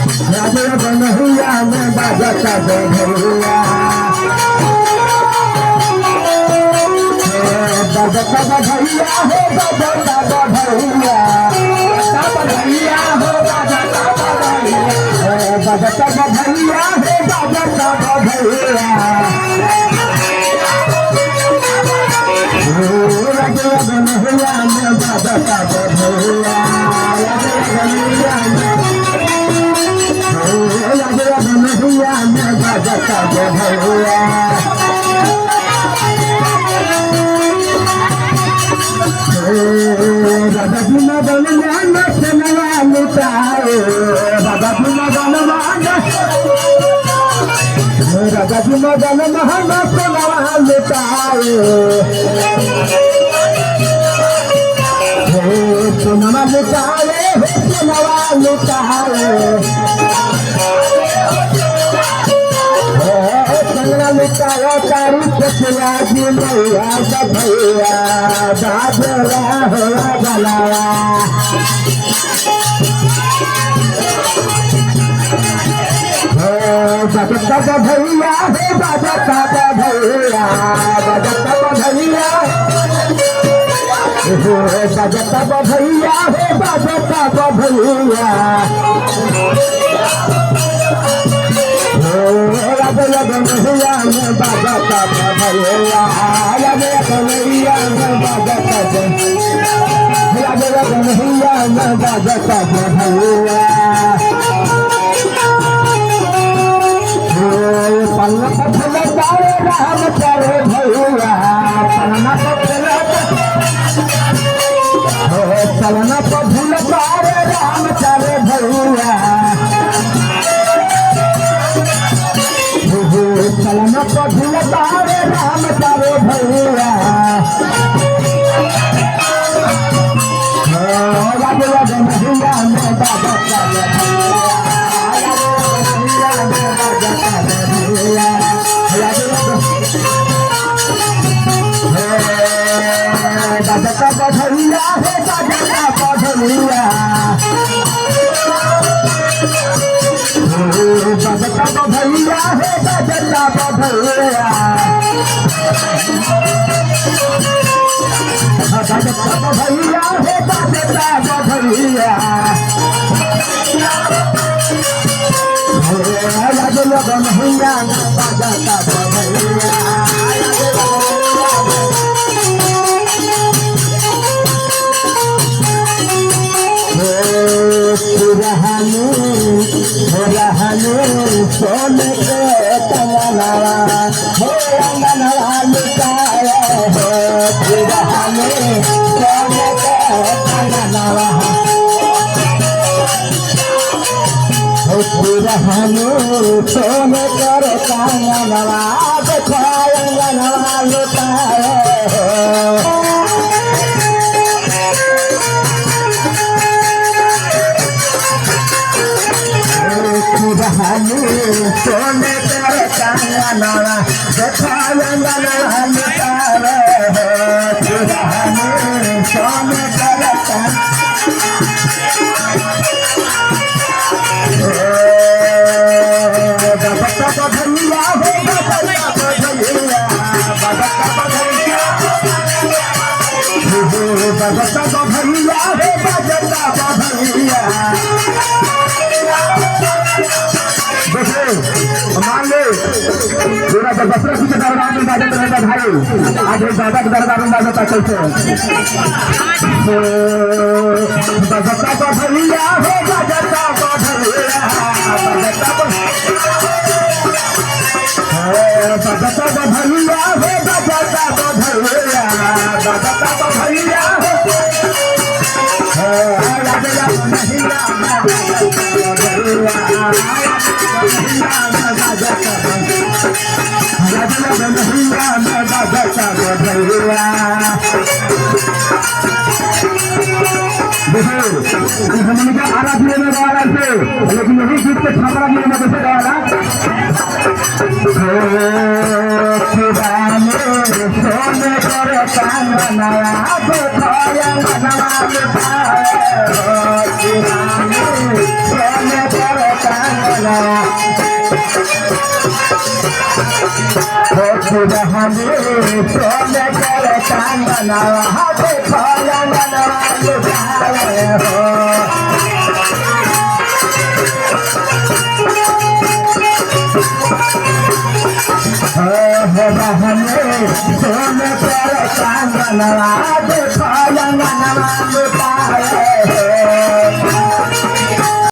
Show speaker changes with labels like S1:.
S1: राजे बनहुआ में बाजता बधैया बाजता बधैया हो बाजता बधैया बधैया हो बाजता बधैया बाजता बधैया हो बाजता बधैया राजे बनहुआ में बाजता बधैया बनहुआ में बाजता बधैया बाबा बिना बनवा नचनवा लुटाए बाबा बिना बनवा राजा बिना बनवा नचनवा लुटाए सोनवा लुटाए सोनवा लुटाए संगना लुटाया तारी ससुरा जी मैया भैया बाबरा हो बलावा बाजता बधैया हो बाजता बधैया बाजता बधैया बाजता बधैया हो बाजता बधैया राजा बनहुआ में बाजता बधैया राजा बनहुआ में बाजता राजा बनहुआ में बाजता बधैया पन्ना पथल तारे राम करे भैया पन्ना पथल तारे राम करे भैया चलना पथल तारे राम करे भैया राजा बनहुआ में बाजता बाजता बधैया हो बाजता बधैया बाजता बधैया हो बाजता बधैया बाजता बधैया हो बाजता बधैया राजा बनहुआ बाजता बधैया सोन के कंगनवा हो अंगनवा लुटाए हो पुराने सोन के कंगनवा हो पुराने सोन कर कंगनवा देखो अंगनवा लुटाए हो सोने कर कंगनवा देखा अंगनवा लुटाए हो सोने कर बाजता बधैया हो बाजता बधैया बाजता बधैया बाजता बधैया हो बाजता बधैया मान ले पूरा दसरा के दरबार में बाजत रहेगा भाई आज एक दादा के दरबार में बाजता कैसे बाजता बधैया हो बाजता बधैया बाजता बधैया हो बाजता बधैया बाजता बधैया राजा बनहुआ में बाजता बधैया देखो हमने का आरा दिए में गाला से लेकिन यही गीत के छापरा दिए में कैसे गाला पुराने सोने कर कांगना देखया मनवा लुटाए पुराने सोने कर हमें सोने करे कांगना हाथे फलंगना लुटाए हो हमें सोने करे कांगना हाथे फलंगना लुटाए हो